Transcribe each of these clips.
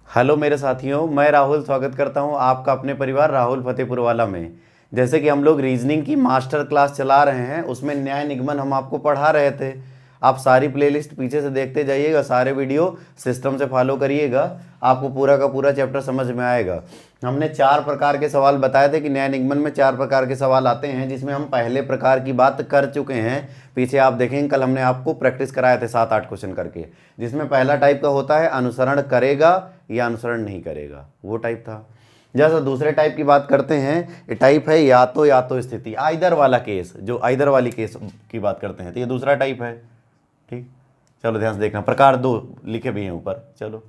Hello मेरे साथियों, मैं राहुल स्वागत करता हूं आपका अपने परिवार राहुल फतेहपुर वाला में। जैसे कि हम लोग रीजनिंग की मास्टर क्लास चला रहे हैं, उसमें न्याय निगमन हम आपको पढ़ा रहे थे। आप सारी प्लेलिस्ट पीछे से देखते जाइएगा, सारे वीडियो सिस्टम से फॉलो करिएगा, आपको पूरा का पूरा चैप्टर समझ में आएगा। हमने 4 प्रकार के सवाल बताए थे कि न्याय निगमन में 4 प्रकार के सवाल आते हैं, जिसमें हम पहले प्रकार की बात कर चुके हैं। पीछे आप देखेंगे, कल हमने आपको प्रैक्टिस कराए थे 7-8 क्वेश्चन करके, जिसमें पहला टाइप का होता है अनुसरण करेगा या अनुसरण नहीं करेगा, वो टाइप था। जैसा दूसरे टाइप की बात करते हैं, ये टाइप है या तो स्थिति, आइदर वाला केस, जो आइदर वाली केस की बात करते हैं, तो ये दूसरा टाइप है। ठीक, चलो ध्यान से देखना, प्रकार 2 लिखे भी हैं ऊपर। चलो,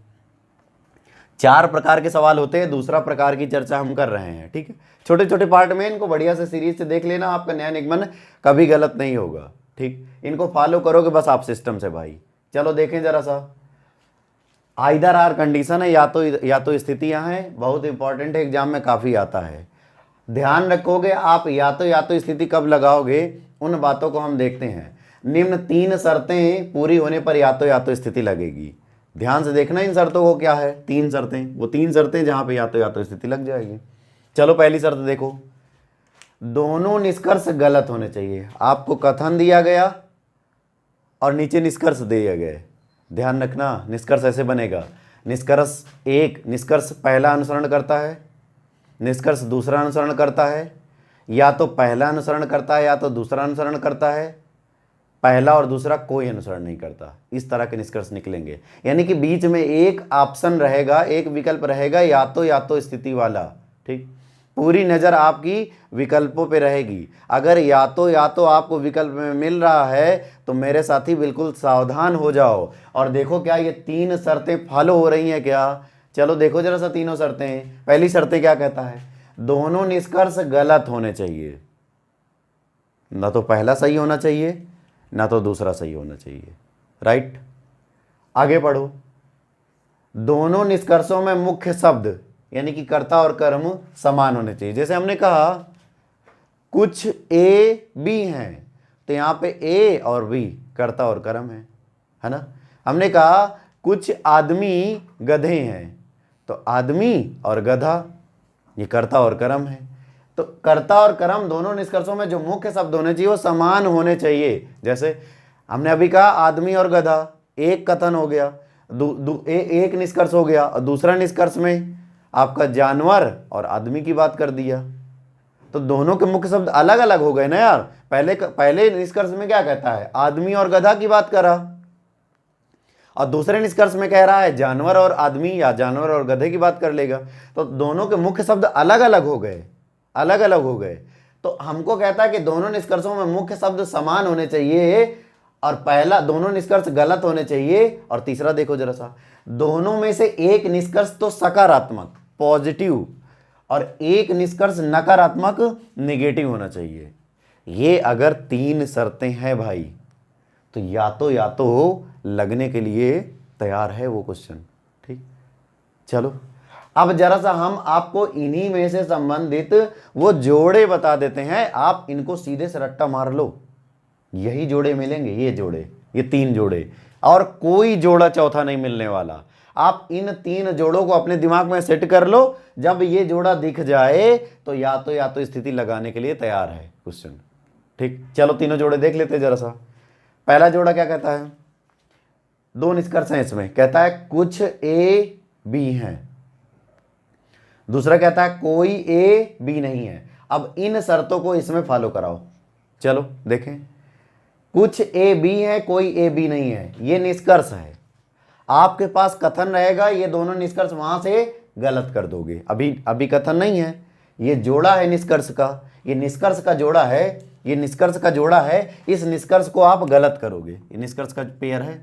4 प्रकार के सवाल होते हैं, दूसरा प्रकार की चर्चा हम कर रहे हैं। ठीक है, छोटे छोटे पार्ट में इनको बढ़िया से सीरीज से देख लेना, आपका न्याय निगमन कभी गलत नहीं होगा। ठीक, इनको फॉलो करोगे बस आप सिस्टम से भाई। चलो देखें जरा सा, आइदर आर कंडीशन है, या तो स्थितियां हैं, बहुत इंपॉर्टेंट है, एग्जाम में काफ़ी आता है। ध्यान रखोगे आप, या तो स्थिति कब लगाओगे, उन बातों को हम देखते हैं। निम्न 3 शर्तें पूरी होने पर या तो स्थिति लगेगी। ध्यान से देखना इन शर्तों को, क्या है 3 शर्तें, वो 3 शर्तें जहां पे या तो स्थिति लग जाएगी। चलो पहली शर्त देखो, दोनों निष्कर्ष गलत होने चाहिए। आपको कथन दिया गया और नीचे निष्कर्ष दिए गए, ध्यान रखना, निष्कर्ष ऐसे बनेगा। निष्कर्ष 1, निष्कर्ष पहला अनुसरण करता है, निष्कर्ष दूसरा अनुसरण करता है, या तो पहला अनुसरण करता है या तो दूसरा अनुसरण करता है, पहला और दूसरा कोई अनुसरण नहीं करता। इस तरह के निष्कर्ष निकलेंगे, यानी कि बीच में एक ऑप्शन रहेगा, एक विकल्प रहेगा या तो स्थिति वाला। ठीक, पूरी नज़र आपकी विकल्पों पे रहेगी। अगर या तो आपको विकल्प में मिल रहा है तो मेरे साथी बिल्कुल सावधान हो जाओ और देखो क्या ये 3 शर्तें फॉलो हो रही हैं क्या। चलो देखो जरा सा तीनों शर्तें। पहली शर्तें क्या कहता है, दोनों निष्कर्ष गलत होने चाहिए, ना तो पहला सही होना चाहिए ना तो दूसरा सही होना चाहिए। राइट, आगे पढ़ो, दोनों निष्कर्षों में मुख्य शब्द यानी कि कर्ता और कर्म समान होने चाहिए। जैसे हमने कहा कुछ ए बी हैं, तो यहाँ पे ए और बी कर्ता और कर्म है ना। हमने कहा कुछ आदमी गधे हैं, तो आदमी और गधा ये कर्ता और कर्म है। तो कर्ता और कर्म दोनों निष्कर्षों में जो मुख्य शब्द होने चाहिए वो समान होने चाहिए। जैसे हमने अभी कहा आदमी और गधा, एक कथन हो गया, एक निष्कर्ष हो गया, और दूसरा निष्कर्ष में आपका जानवर और आदमी की बात कर दिया, तो दोनों के मुख्य शब्द अलग अलग हो गए ना यार। पहले निष्कर्ष में क्या कहता है, आदमी और गधा की बात करा, और दूसरे निष्कर्ष में कह रहा है जानवर और आदमी या जानवर और गधे की बात कर लेगा। तो दोनों के मुख्य शब्द अलग अलग हो गए, अलग अलग हो गए। तो हमको कहता है कि दोनों निष्कर्षों में मुख्य शब्द समान होने चाहिए, और पहला दोनों निष्कर्ष गलत होने चाहिए, और तीसरा देखो जरा सा, दोनों में से एक निष्कर्ष तो सकारात्मक पॉजिटिव और एक निष्कर्ष नकारात्मक नेगेटिव होना चाहिए। ये अगर 3 शर्तें हैं भाई, तो या तो लगने के लिए तैयार है वो क्वेश्चन। ठीक, चलो अब जरा सा हम आपको इन्हीं में से संबंधित वो जोड़े बता देते हैं, आप इनको सीधे से रट्टा मार लो, यही जोड़े मिलेंगे, ये जोड़े, ये 3 जोड़े, और कोई जोड़ा चौथा नहीं मिलने वाला। आप इन 3 जोड़ों को अपने दिमाग में सेट कर लो, जब ये जोड़ा दिख जाए तो या तो स्थिति लगाने के लिए तैयार है क्वेश्चन। ठीक, चलो तीनों जोड़े देख लेते हैं जरा सा। पहला जोड़ा क्या कहता है, 2 निष्कर्ष हैं इसमें, कहता है कुछ ए बी हैं, दूसरा कहता है कोई ए बी नहीं है। अब इन शर्तों को इसमें फॉलो कराओ। चलो देखें, कुछ ए बी है कोई ए बी नहीं है, ये निष्कर्ष है। आपके पास कथन रहेगा, ये दोनों निष्कर्ष वहां से गलत कर दोगे। अभी कथन नहीं है, ये जोड़ा है निष्कर्ष का, ये निष्कर्ष का जोड़ा है, ये निष्कर्ष का जोड़ा है, इस निष्कर्ष को आप गलत करोगे, ये निष्कर्ष का पेयर है।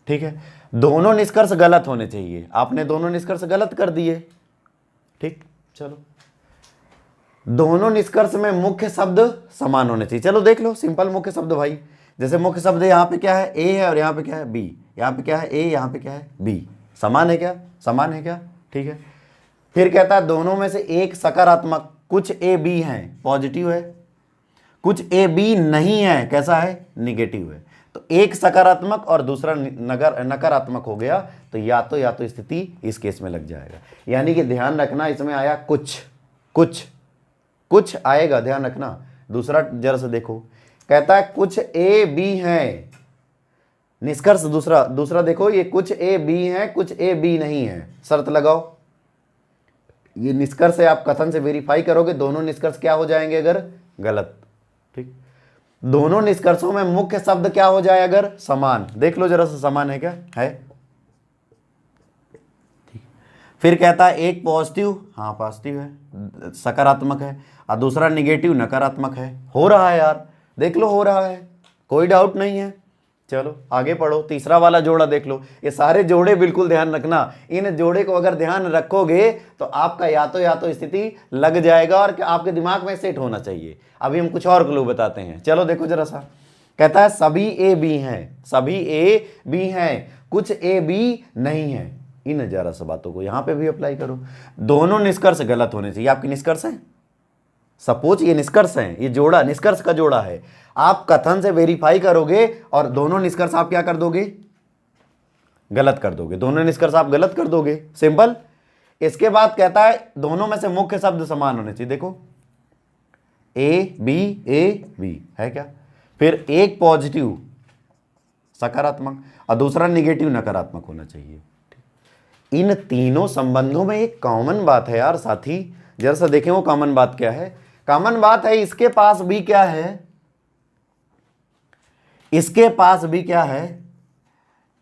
ठीक है, दोनों निष्कर्ष गलत होने चाहिए, आपने दोनों निष्कर्ष गलत कर दिए। ठीक, चलो दोनों निष्कर्ष में मुख्य शब्द समान होने चाहिए। चलो देख लो, सिंपल मुख्य शब्द भाई, जैसे मुख्य शब्द यहाँ पे क्या है, ए है, और यहाँ पे क्या है, बी, यहाँ पे क्या है, ए, यहाँ पे क्या है, बी, समान है क्या, समान है क्या। ठीक है, फिर कहता है दोनों में से एक सकारात्मक, कुछ ए बी हैं पॉजिटिव है, कुछ ए बी नहीं है कैसा है, निगेटिव है। तो एक सकारात्मक और दूसरा नकारात्मक हो गया, तो या तो स्थिति इस केस में लग जाएगा। यानी कि ध्यान रखना, इसमें आया कुछ कुछ कुछ आएगा, ध्यान रखना। दूसरा जरा से देखो, कहता है कुछ ए बी है। निष्कर्ष दूसरा देखो, ये कुछ ए बी है, कुछ ए बी नहीं है। शर्त लगाओ, ये निष्कर्ष है, आप कथन से वेरीफाई करोगे, दोनों निष्कर्ष क्या हो जाएंगे अगर गलत। ठीक, दोनों निष्कर्षों में मुख्य शब्द क्या हो जाए अगर समान। देख लो जरा सा, समान है क्या, है। ठीक, फिर कहता है एक पॉजिटिव, हाँ पॉजिटिव है, सकारात्मक है, और दूसरा निगेटिव, नकारात्मक है। हो रहा है यार, देख लो हो रहा है, कोई डाउट नहीं है। चलो आगे पढ़ो, तीसरा वाला जोड़ा देख लो। ये सारे जोड़े बिल्कुल ध्यान रखना, इन जोड़े को अगर ध्यान रखोगे तो आपका या तो स्थिति लग जाएगा और आपके दिमाग में सेट होना चाहिए। अभी हम कुछ और क्लू बताते हैं। चलो देखो जरा सा, कहता है सभी ए बी हैं, सभी ए बी हैं, कुछ ए बी नहीं है। इन जरा सा बातों को यहां पे भी अप्लाई करो। दोनों निष्कर्ष गलत होने चाहिए। आपके निष्कर्ष है, सपोज ये निष्कर्ष है, ये जोड़ा निष्कर्ष का जोड़ा है, आप कथन से वेरीफाई करोगे और दोनों निष्कर्ष आप क्या कर दोगे, गलत कर दोगे। दोनों निष्कर्ष आप गलत कर दोगे, सिंपल। इसके बाद कहता है दोनों में से मुख्य शब्द समान होने चाहिए। देखो ए बी है क्या, फिर एक पॉजिटिव सकारात्मक और दूसरा निगेटिव नकारात्मक होना चाहिए। इन तीनों संबंधों में एक कॉमन बात है यार साथी, जरा सा देखें वो कॉमन बात क्या है। कॉमन बात है, इसके पास भी क्या है, इसके पास भी क्या है,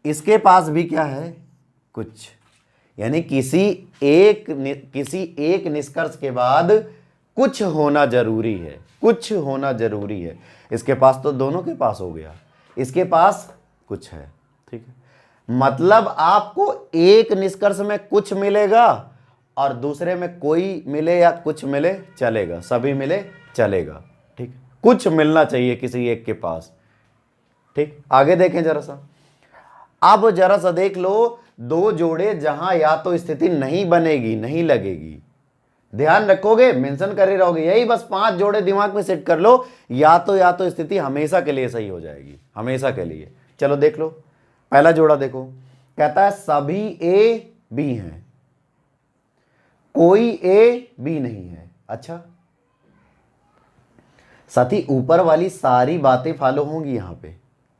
इसके पास भी क्या है, कुछ। यानी किसी एक निष्कर्ष के बाद कुछ होना जरूरी है, कुछ होना जरूरी है। इसके पास तो दोनों के पास हो गया, इसके पास कुछ है। ठीक है, मतलब आपको एक निष्कर्ष में कुछ मिलेगा और दूसरे में कोई मिले या कुछ मिले चलेगा, सभी मिले चलेगा। ठीक, कुछ मिलना चाहिए किसी एक के पास। ठीक, आगे देखें जरा सा। अब जरा सा देख लो, दो जोड़े जहां या तो स्थिति नहीं बनेगी, नहीं लगेगी, ध्यान रखोगे, मेंशन कर ही रहोगे। यही बस 5 जोड़े दिमाग में सेट कर लो, या तो स्थिति हमेशा के लिए सही हो जाएगी, हमेशा के लिए। चलो देख लो, पहला जोड़ा देखो, कहता है सभी ए बी हैं, कोई ए बी नहीं है। अच्छा साथी, ऊपर वाली सारी बातें फॉलो होंगी, यहां पे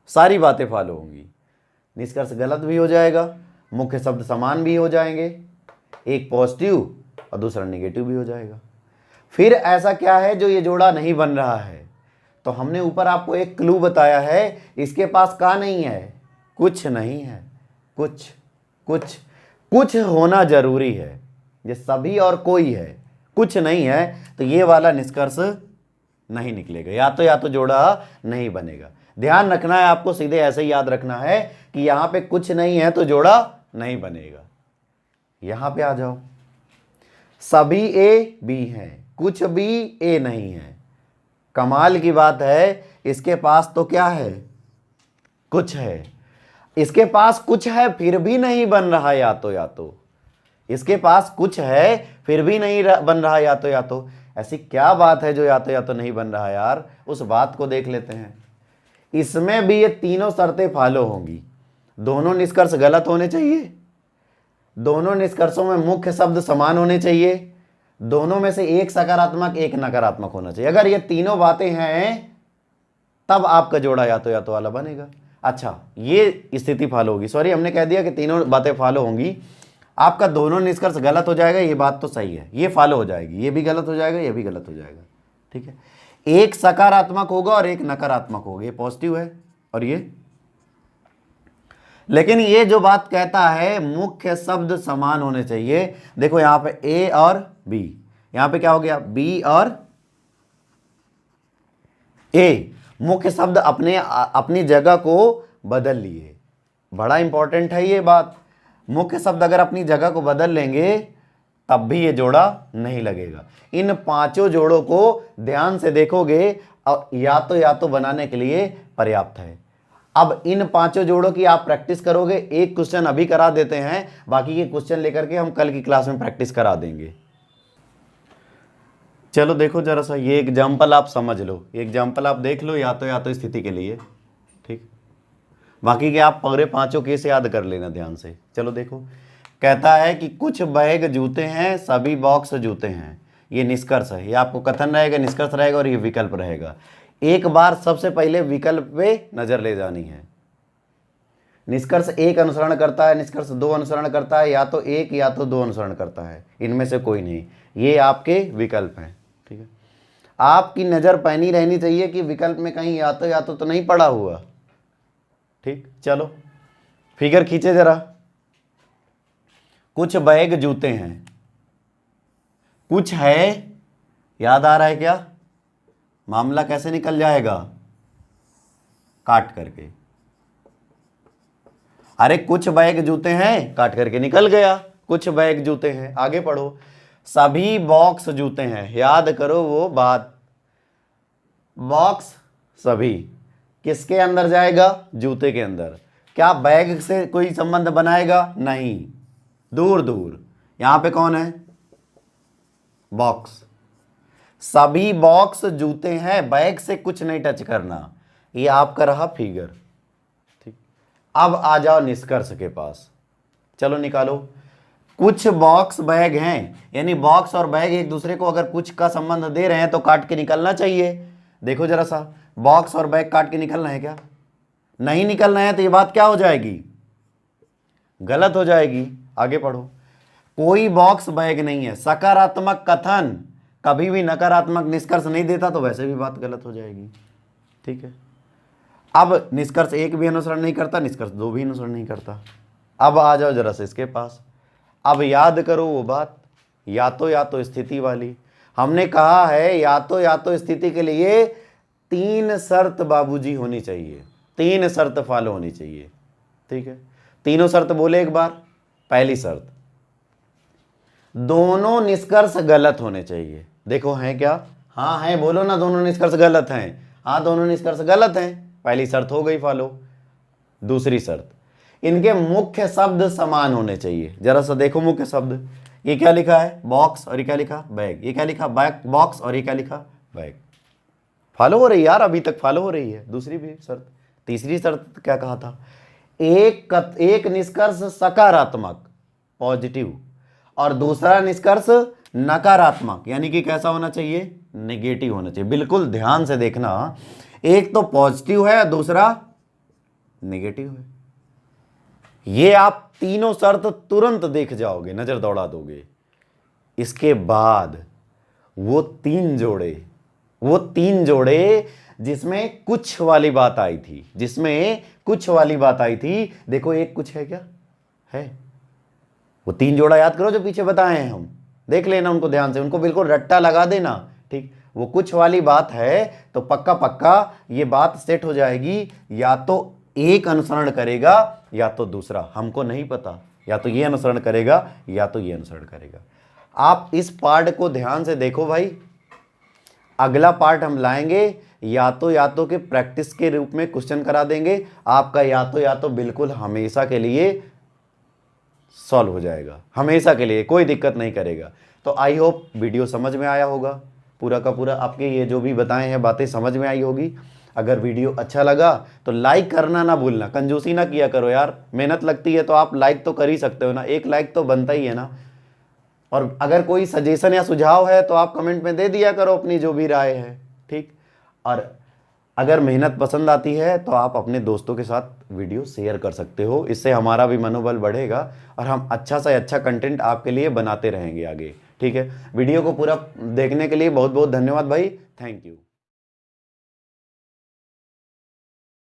सारी बातें फॉलो होंगी। निष्कर्ष गलत भी हो जाएगा, मुख्य शब्द समान भी हो जाएंगे, एक पॉजिटिव और दूसरा नेगेटिव भी हो जाएगा। फिर ऐसा क्या है जो ये जोड़ा नहीं बन रहा है, तो हमने ऊपर आपको एक क्लू बताया है, इसके पास का नहीं है, कुछ नहीं है, कुछ कुछ कुछ होना जरूरी है। ये सभी और कोई है, कुछ नहीं है, तो ये वाला निष्कर्ष नहीं निकलेगा, या तो जोड़ा नहीं बनेगा। ध्यान रखना है आपको, सीधे ऐसे ही याद रखना है कि यहां पे कुछ नहीं है तो जोड़ा नहीं बनेगा। यहां पे आ जाओ, सभी ए बी हैं, कुछ भी ए नहीं है। कमाल की बात है, इसके पास तो क्या है, कुछ है। इसके पास कुछ है फिर भी नहीं बन रहा या तो इसके पास कुछ है फिर भी नहीं बन रहा या तो। ऐसी क्या बात है जो या तो नहीं बन रहा यार, उस बात को देख लेते हैं। इसमें भी ये तीनों शर्तें फॉलो होंगी। दोनों निष्कर्ष गलत होने चाहिए, दोनों निष्कर्षों में मुख्य शब्द समान होने चाहिए, दोनों में से एक सकारात्मक एक नकारात्मक होना चाहिए। अगर ये तीनों बातें हैं तब आपका जोड़ा या तो वाला बनेगा। अच्छा, ये स्थिति फॉलो होगी, सॉरी हमने कह दिया कि तीनों बातें फॉलो होंगी। आपका दोनों निष्कर्ष गलत हो जाएगा, ये बात तो सही है, ये फॉलो हो जाएगी, ये भी गलत हो जाएगा, ये भी गलत हो जाएगा। ठीक है, एक सकारात्मक होगा और एक नकारात्मक होगा, ये पॉजिटिव है और ये। लेकिन ये जो बात कहता है मुख्य शब्द समान होने चाहिए। देखो यहां पे ए और बी, यहां पे क्या हो गया, बी और ए, मुख्य शब्द अपनी जगह को बदल लिए। बड़ा इंपॉर्टेंट है ये बात, मुख्य शब्द अगर अपनी जगह को बदल लेंगे तब भी ये जोड़ा नहीं लगेगा। इन पांचों जोड़ों को ध्यान से देखोगे और या तो बनाने के लिए पर्याप्त है। अब इन पांचों जोड़ों की आप प्रैक्टिस करोगे। एक क्वेश्चन अभी करा देते हैं, बाकी के क्वेश्चन लेकर के हम कल की क्लास में प्रैक्टिस करा देंगे। चलो देखो जरा सा, ये एग्जाम्पल आप समझ लो, एग्जाम्पल आप देख लो या तो स्थिति के लिए। ठीक, बाकी के आप पूरे पांचों केस याद कर लेना ध्यान से। चलो देखो, कहता है कि कुछ बैग जूते हैं, सभी बॉक्स जूते हैं। ये निष्कर्ष है, ये आपको कथन रहेगा, निष्कर्ष रहेगा और ये विकल्प रहेगा। एक बार सबसे पहले विकल्प पे नजर ले जानी है। निष्कर्ष एक अनुसरण करता है, निष्कर्ष दो अनुसरण करता है, या तो एक या तो दो अनुसरण करता है, इनमें से कोई नहीं। ये आपके विकल्प हैं, ठीक है। आपकी नज़र पैनी रहनी चाहिए कि विकल्प में कहीं या तो नहीं पड़ा हुआ, ठीक। चलो फिगर खींचे जरा। कुछ बैग जूते हैं, कुछ है, याद आ रहा है क्या? मामला कैसे निकल जाएगा? काट करके। अरे कुछ बैग जूते हैं, काट करके निकल गया, कुछ बैग जूते हैं। आगे पढ़ो, सभी बॉक्स जूते हैं। याद करो वो बात, बॉक्स सभी किसके अंदर जाएगा? जूते के अंदर। क्या बैग से कोई संबंध बनाएगा? नहीं, दूर दूर। यहां पे कौन है? बॉक्स। सभी बॉक्स जूते हैं, बैग से कुछ नहीं टच करना। ये आपका रहा फिगर, ठीक। अब आ जाओ निष्कर्ष के पास। चलो निकालो। कुछ बॉक्स बैग हैं, यानी बॉक्स और बैग एक दूसरे को अगर कुछ का संबंध दे रहे हैं तो काट के निकलना चाहिए। देखो जरा सा, बॉक्स और बैग काट के निकलना है क्या? नहीं निकलना है तो ये बात क्या हो जाएगी? गलत हो जाएगी। आगे पढ़ो, कोई बॉक्स बैग नहीं है। सकारात्मक कथन कभी भी नकारात्मक निष्कर्ष नहीं देता, तो वैसे भी बात गलत हो जाएगी, ठीक है। अब निष्कर्ष एक भी अनुसरण नहीं करता, निष्कर्ष दो भी अनुसरण नहीं करता। अब आ जाओ जरा से इसके पास। अब याद करो वो बात, या तो स्थिति वाली। हमने कहा है या तो स्थिति के लिए तीन शर्त बाबूजी होनी चाहिए, तीन शर्त फॉलो होनी चाहिए, ठीक है। तीनों शर्त बोले एक बार। पहली शर्त, दोनों निष्कर्ष गलत होने चाहिए। देखो हैं क्या? हाँ हैं, बोलो ना, दोनों निष्कर्ष गलत हैं। हाँ, दोनों निष्कर्ष गलत हैं, पहली शर्त हो गई फॉलो। दूसरी शर्त, इनके मुख्य शब्द समान होने चाहिए। जरा सा देखो मुख्य शब्द, ये क्या लिखा है? बॉक्स, और ये क्या लिखा? बैग। ये क्या लिखा? बैग बॉक्स, और ये क्या लिखा? बैग। फॉलो हो रही यार, अभी तक फॉलो हो रही है। दूसरी भी शर्त। तीसरी शर्त क्या कहा था? एक निष्कर्ष सकारात्मक पॉजिटिव और दूसरा निष्कर्ष नकारात्मक, यानी कि कैसा होना चाहिए? नेगेटिव होना चाहिए। बिल्कुल ध्यान से देखना, एक तो पॉजिटिव है, दूसरा नेगेटिव है। ये आप तीनों शर्त तुरंत देख जाओगे, नजर दौड़ा दोगे। इसके बाद वो तीन जोड़े जिसमें कुछ वाली बात आई थी, देखो एक कुछ है क्या? है। वो तीन जोड़ा याद करो जो पीछे बताए हैं हम, देख लेना उनको ध्यान से, उनको बिल्कुल रट्टा लगा देना, ठीक। वो कुछ वाली बात है तो पक्का पक्का ये बात सेट हो जाएगी। या तो एक अनुसरण करेगा या तो दूसरा, हमको नहीं पता, या तो ये अनुसरण करेगा या तो ये अनुसरण करेगा। आप इस पार्ट को ध्यान से देखो भाई। अगला पार्ट हम लाएंगे या तो के प्रैक्टिस के रूप में क्वेश्चन करा देंगे। आपका या तो बिल्कुल हमेशा के लिए सॉल्व हो जाएगा, हमेशा के लिए, कोई दिक्कत नहीं करेगा। तो आई होप वीडियो समझ में आया होगा, पूरा का पूरा आपके ये जो भी बताए हैं बातें समझ में आई होगी। अगर वीडियो अच्छा लगा तो लाइक करना ना भूलना, कंजूसी ना किया करो यार, मेहनत लगती है तो आप लाइक तो कर ही सकते हो ना, एक लाइक तो बनता ही है ना। और अगर कोई सजेशन या सुझाव है तो आप कमेंट में दे दिया करो अपनी जो भी राय है, ठीक। और अगर मेहनत पसंद आती है तो आप अपने दोस्तों के साथ वीडियो शेयर कर सकते हो, इससे हमारा भी मनोबल बढ़ेगा और हम अच्छा से अच्छा कंटेंट आपके लिए बनाते रहेंगे आगे, ठीक है। वीडियो को पूरा देखने के लिए बहुत बहुत धन्यवाद भाई, थैंक यू।